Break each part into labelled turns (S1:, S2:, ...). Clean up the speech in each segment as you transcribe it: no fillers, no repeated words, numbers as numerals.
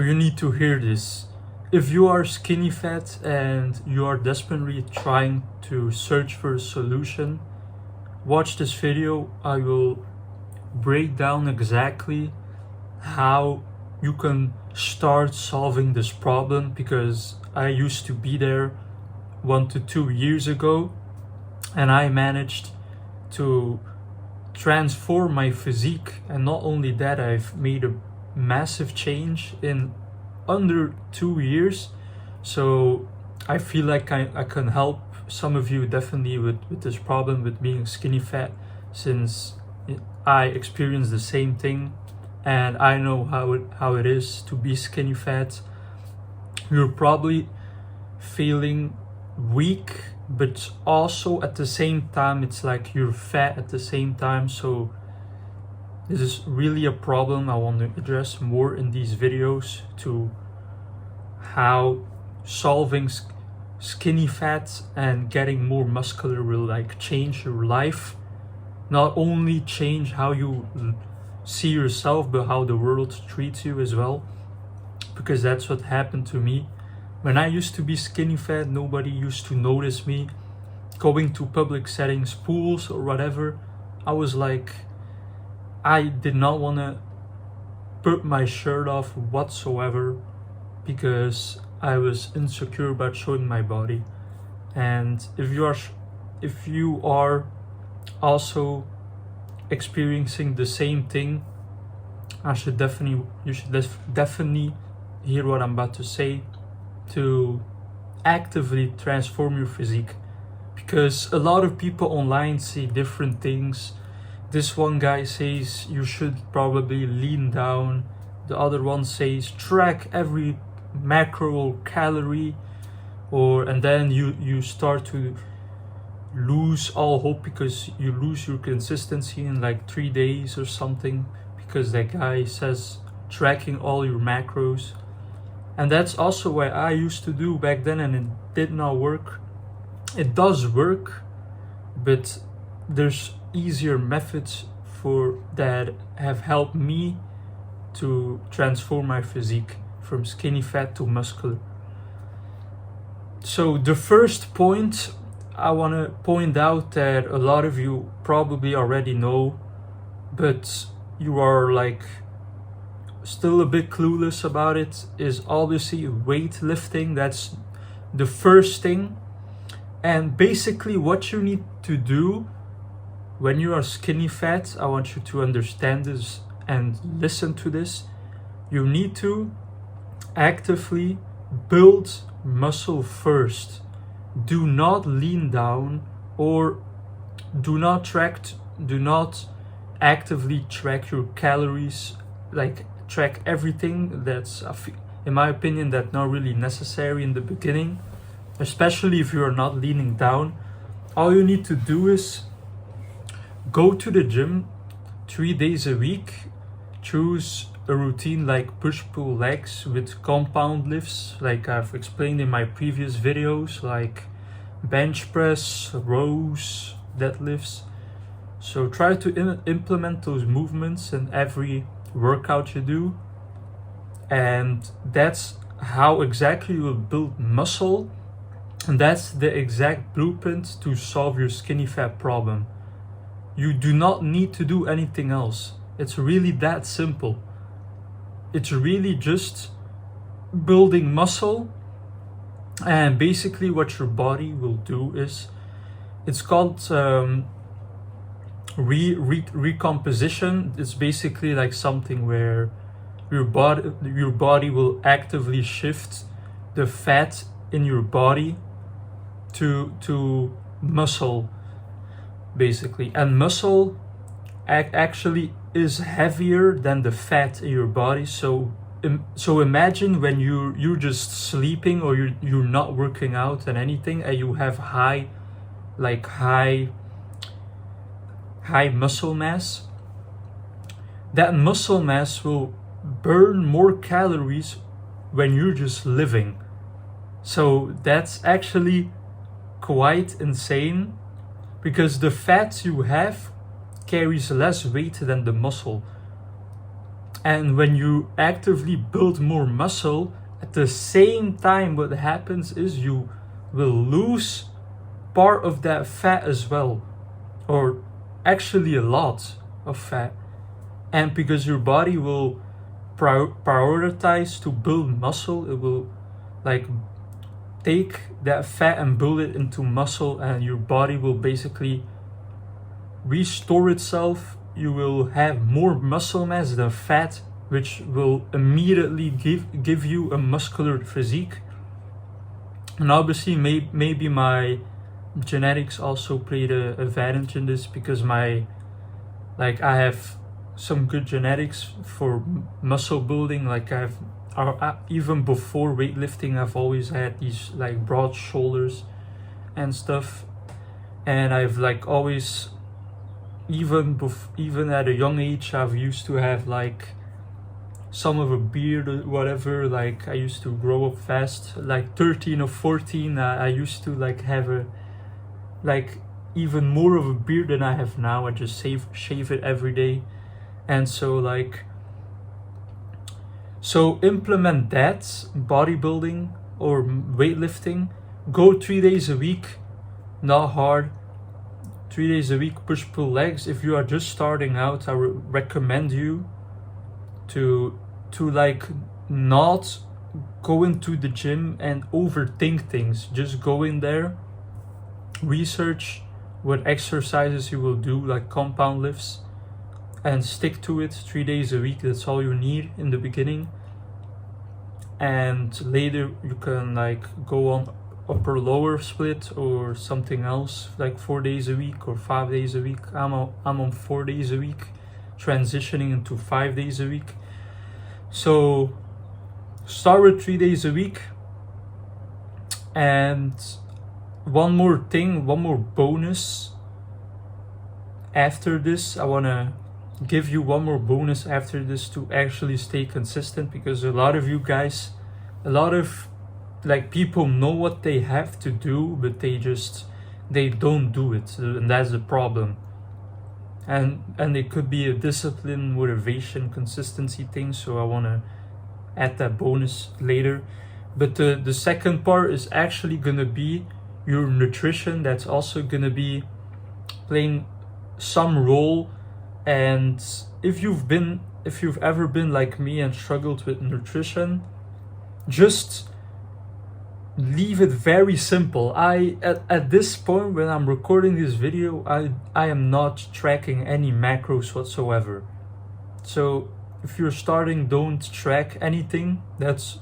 S1: You need to hear this. If you are skinny fat and you are desperately trying to search for a solution, watch this video. I will break down exactly how you can start solving this problem, because I used to be there 1 to 2 years ago and I managed to transform my physique. And not only that, I've made a massive change in under 2 years. So I feel like I can help some of you definitely with this problem with being skinny fat, since I experienced the same thing and I know how it is to be skinny fat. You're probably feeling weak, but also at the same time it's like you're fat at the same time. So this is really a problem I want to address more in these videos, to how solving skinny fat and getting more muscular will like change your life. Not only change how you see yourself, but how the world treats you as well, because that's what happened to me. When I used to be skinny fat, nobody used to notice me. Going to public settings, pools or whatever, I was like, I did not want to put my shirt off whatsoever, because I was insecure about showing my body. And if you are also experiencing the same thing, you should definitely hear what I'm about to say, to actively transform your physique. Because a lot of people online say different things. This one guy says you should probably lean down. The other one says track every macro or calorie, and then you start to lose all hope, because you lose your consistency in like 3 days or something, because that guy says tracking all your macros. And that's also what I used to do back then, and it did not work. It does work, but there's easier methods for that have helped me to transform my physique from skinny fat to muscular. So the first point I want to point out, that a lot of you probably already know, but you are like still a bit clueless about it, is obviously weightlifting. That's the first thing. And basically what you need to do when you are skinny fat, I want you to understand this and listen to this. You need to actively build muscle first. Do not lean down, or do not actively track your calories, like track everything. That's, in my opinion, that's not really necessary in the beginning, especially if you are not leaning down. All you need to do is go to the gym 3 days a week. Choose a routine like push-pull legs with compound lifts, like I've explained in my previous videos, like bench press, rows, deadlifts. So try to implement those movements in every workout you do, and that's how exactly you will build muscle. And that's the exact blueprint to solve your skinny fat problem. You do not need to do anything else. It's really that simple. It's really just building muscle. And basically what your body will do is, it's called recomposition. It's basically like something where your body will actively shift the fat in your body to muscle, basically. And muscle actually is heavier than the fat in your body. So imagine when you're just sleeping, or you're not working out and anything, and you have high muscle mass. That muscle mass will burn more calories when you're just living. So that's actually quite insane, because the fat you have carries less weight than the muscle. And when you actively build more muscle, at the same time, what happens is you will lose part of that fat as well, or actually a lot of fat. And because your body will prioritize to build muscle, it will like take that fat and build it into muscle, and your body will basically restore itself. You will have more muscle mass than fat, which will immediately give you a muscular physique. And obviously maybe my genetics also played a advantage in this, because I have some good genetics for muscle building. Like even before weightlifting, I've always had these like broad shoulders and stuff, and I've like always, even at a young age, I've used to have like some of a beard or whatever. Like I used to grow up fast, like 13 or 14. I used to like have a like even more of a beard than I have now. I just shave it every day. And so implement that bodybuilding or weightlifting. Go 3 days a week, not hard. 3 days a week, push pull legs. If you are just starting out, I would recommend you to like not go into the gym and overthink things. Just go in there, research what exercises you will do, like compound lifts, and stick to it 3 days a week. That's all you need in the beginning, and later you can like go on upper lower split or something else, like 4 days a week or 5 days a week. I'm on 4 days a week, transitioning into 5 days a week. So start with 3 days a week. And one more bonus after this. I want to give you one more bonus after this to actually stay consistent, because a lot of you guys, a lot of like people know what they have to do, but they don't do it, and that's the problem. And it could be a discipline, motivation, consistency thing. So I want to add that bonus later. But the second part is actually gonna be your nutrition. That's also gonna be playing some role. And if you've ever been like me and struggled with nutrition, just leave it very simple. At this point when I'm recording this video, I am not tracking any macros whatsoever. So if you're starting, don't track anything. That's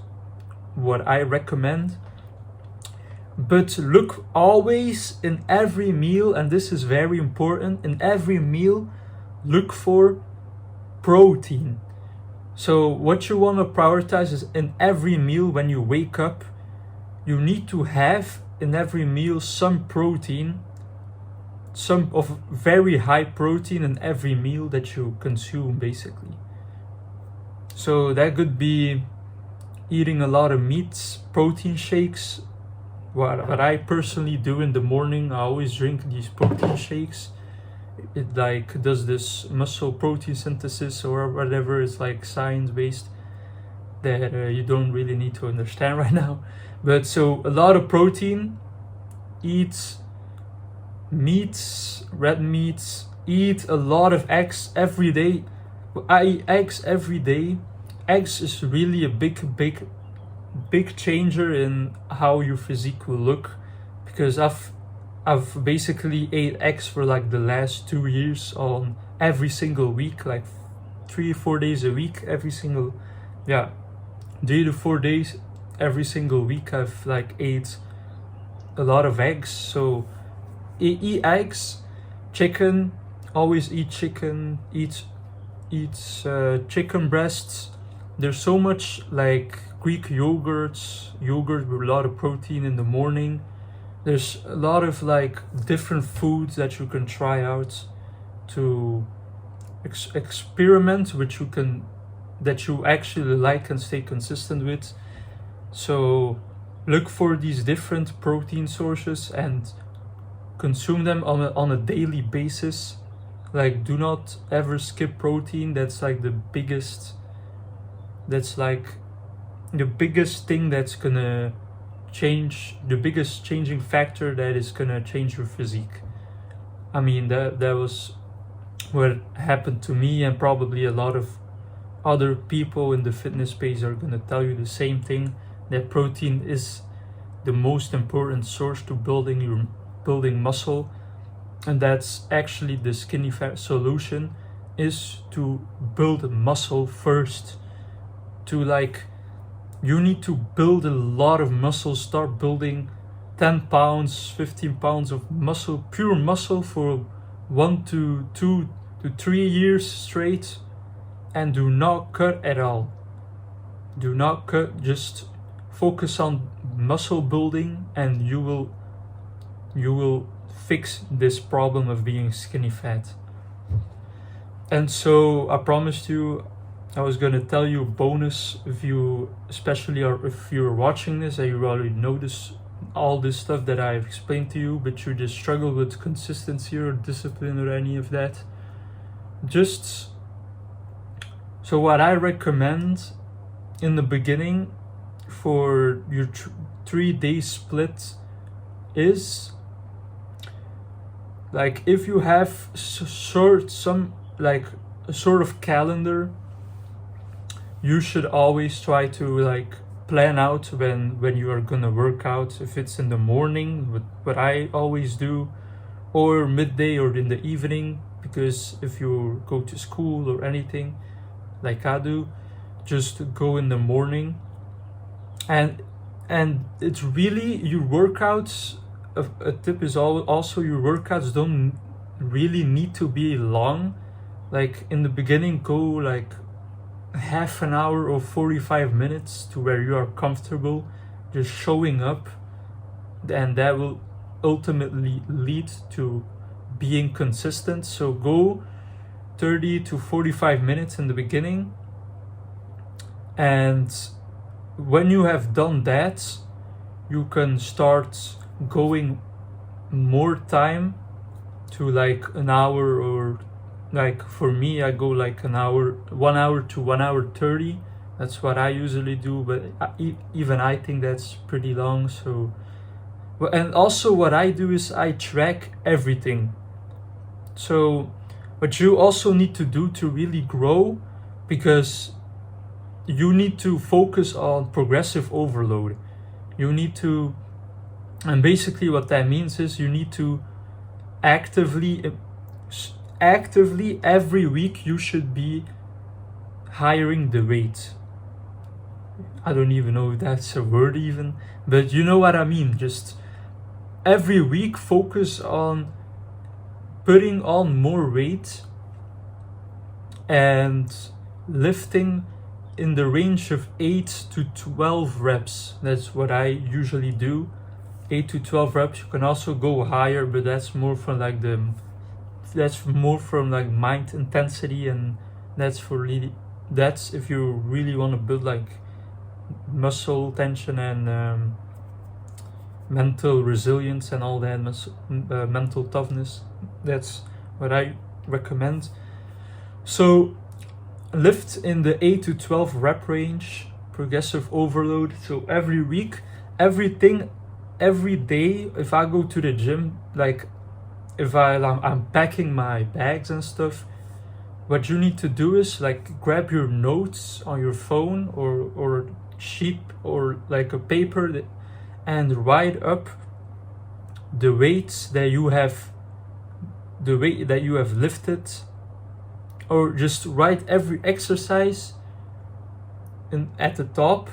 S1: what I recommend. But look always in every meal, and this is very important, in every meal look for protein. So what you want to prioritize is in every meal when you wake up, you need to have in every meal some protein, some of very high protein in every meal that you consume basically. So that could be eating a lot of meats, protein shakes. What I personally do in the morning, I always drink these protein shakes. It like does this muscle protein synthesis or whatever. It's like science based that you don't really need to understand right now. But so a lot of protein, eat meats, red meats, eat a lot of eggs every day. I eat eggs every day. Eggs is really a big changer in how your physique will look, because I've basically ate eggs for like the last 2 years on every single week, like 3 or 4 days a week, every single 3 to 4 days every single week. I've like ate a lot of eggs. So eat eggs, chicken, always eat chicken, eat chicken breasts. There's so much like Greek yogurt with a lot of protein in the morning. There's a lot of like different foods that you can try out to experiment, that you actually like and stay consistent with. So look for these different protein sources and consume them on a daily basis. Like do not ever skip protein. That's like the biggest That's like the biggest thing that's gonna change, the biggest changing factor that is gonna change your physique. I mean, that was what happened to me, and probably a lot of other people in the fitness space are gonna tell you the same thing, that protein is the most important source to building muscle. And that's actually the skinny fat solution, is to build muscle first. To like, you need to build a lot of muscle, start building 10 pounds, 15 pounds of muscle, pure muscle, for 1 to 2 to 3 years straight, and do not cut at all. Do not cut, just focus on muscle building, and you will fix this problem of being skinny fat. And so I promised you I was gonna tell you a bonus, if you especially, or if you're watching this and you already know this, all this stuff that I've explained to you, but you just struggle with consistency or discipline or any of that. Just so what I recommend in the beginning for your 3-day split is, like, if you have like a sort of calendar, you should always try to like plan out when you are gonna work out. If it's in the morning, what I always do, or midday, or in the evening, because if you go to school or anything like I do, just go in the morning. And it's really, your workouts, a tip is also your workouts don't really need to be long. Like in the beginning, go like half an hour or 45 minutes to where you are comfortable just showing up, and that will ultimately lead to being consistent. So go 30 to 45 minutes in the beginning, and when you have done that, you can start going more time to like an hour, or like for me, I go like 1 hour to 1 hour 30. That's what I usually do, but even I think that's pretty long. So, and also what I do is I track everything. So what you also need to do to really grow, because you need to focus on progressive overload. You need to, and basically what that means is you need to actively every week you should be hiring the weight. I don't even know if that's a word even, but you know what I mean. Just every week focus on putting on more weight and lifting in the range of 8 to 12 reps. That's what I usually do. 8 to 12 reps. You can also go higher, but that's more from like mind intensity, and that's if you really want to build like muscle tension and mental resilience and all that, mental toughness. That's what I recommend. So lift in the 8 to 12 rep range, progressive overload. So every week, every day, if I go to the gym, like if I'm packing my bags and stuff, what you need to do is like grab your notes on your phone or sheet or like a paper, and write up the weights that you have lifted, or just write every exercise at the top,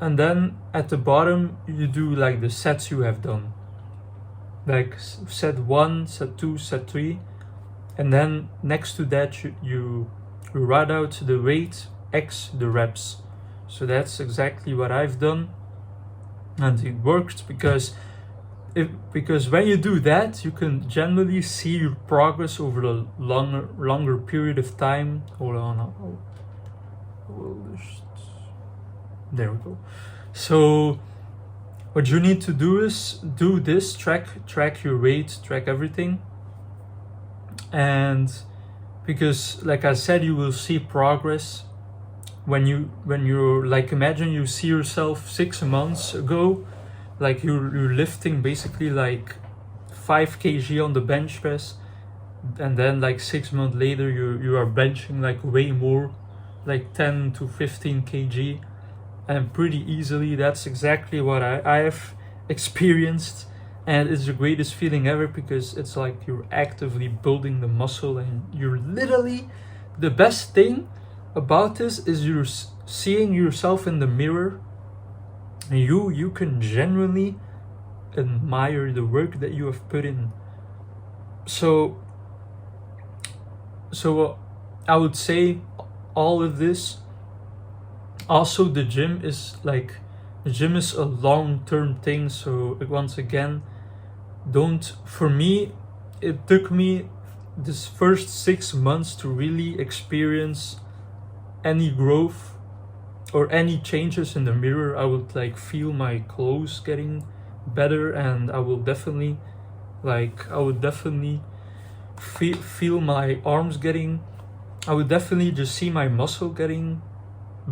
S1: and then at the bottom you do like the sets you have done, like set 1, set 2, set 3, and then next to that you write out the weight x the reps. So that's exactly what I've done, and it worked because when you do that, you can generally see your progress over a longer period of time. Hold on, there we go. So what you need to do is do this, track your weight, track everything, and because like I said, you will see progress when you're like, imagine you see yourself 6 months ago, like you're lifting basically like 5 kg on the bench press, and then like 6 months later you are benching like way more, like 10 to 15 kg, and pretty easily. That's exactly what I have experienced, and it's the greatest feeling ever, because it's like you're actively building the muscle, and you're literally, the best thing about this is you're seeing yourself in the mirror, and you can genuinely admire the work that you have put in. So I would say all of this. Also, the gym is a long-term thing. So once again, for me, it took me this first 6 months to really experience any growth or any changes in the mirror. I would like feel my clothes getting better, and I would definitely feel my arms getting, I would definitely just see my muscle getting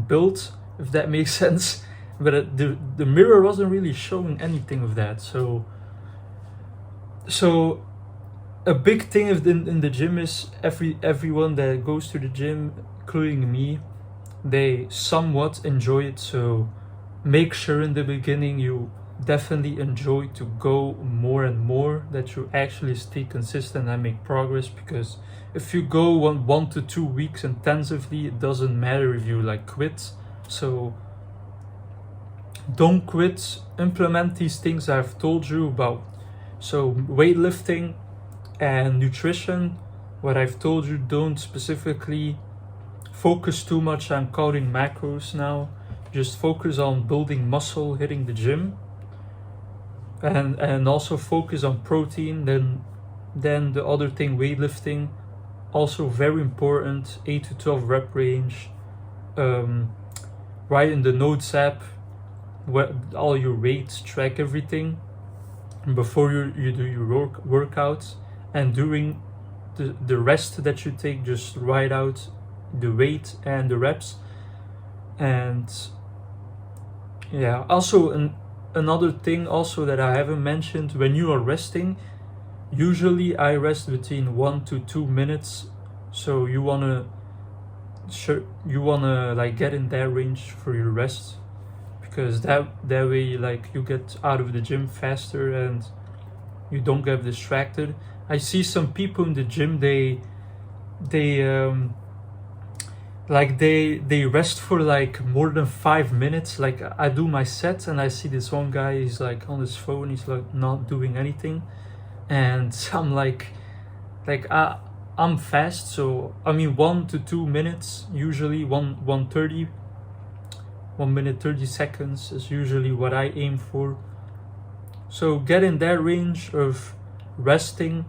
S1: built, if that makes sense. But the mirror wasn't really showing anything of that. So a big thing in the gym is everyone that goes to the gym, including me, they somewhat enjoy it. So make sure in the beginning you definitely enjoy to go more and more, that you actually stay consistent and make progress. Because if you go 1 to 2 weeks intensively, it doesn't matter if you like quit. So don't quit. Implement these things I've told you about. So weightlifting and nutrition, what I've told you, don't specifically focus too much on counting macros now. Just focus on building muscle, hitting the gym, and also focus on protein. Then the other thing, weightlifting, also very important, 8 to 12 rep range. Write in the notes app all your weights, track everything before you do your workouts, and during the rest that you take, just write out the weight and the reps. And yeah, also another thing also that I haven't mentioned, when you are resting, usually I rest between 1 to 2 minutes. So you wanna like get in that range for your rest, because that way like you get out of the gym faster and you don't get distracted. I see some people in the gym, they rest for like more than 5 minutes. Like I do my set and I see this one guy, he's like on his phone, he's like not doing anything, and I'm like I'm fast, so I mean 1 to 2 minutes, usually 1 minute 30 seconds is usually what I aim for. So get in that range of resting.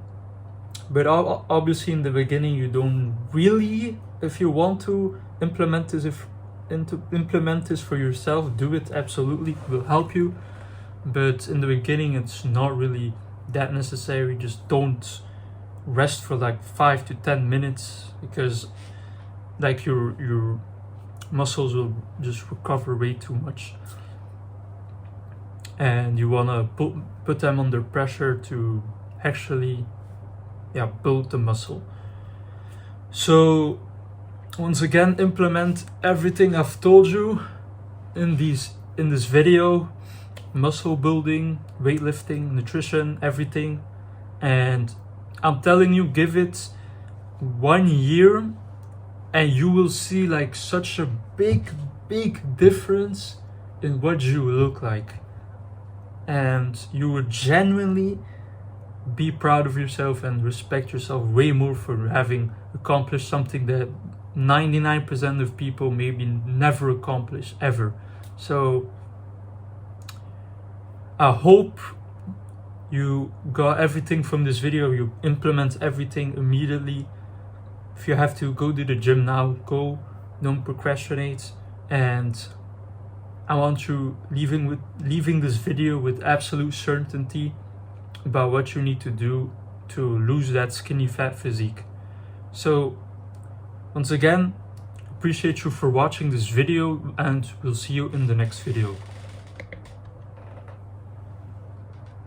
S1: But obviously in the beginning you don't really, if you want to implement this for yourself, do it, absolutely, it will help you. But in the beginning it's not really that necessary. Just don't rest for like 5 to 10 minutes, because like your muscles will just recover way too much, and you want to put them under pressure to actually build the muscle. So once again, implement everything I've told you in this video: muscle building, weightlifting, nutrition, everything. And I'm telling you, give it 1 year and you will see like such a big difference in what you look like, and you will genuinely be proud of yourself and respect yourself way more for having accomplished something that 99% of people maybe never accomplish ever. So I hope you got everything from this video, you implement everything immediately. If you have to go to the gym now, go, don't procrastinate. And I want you leaving this video with absolute certainty about what you need to do to lose that skinny fat physique. So once again, appreciate you for watching this video, and we'll see you in the next video.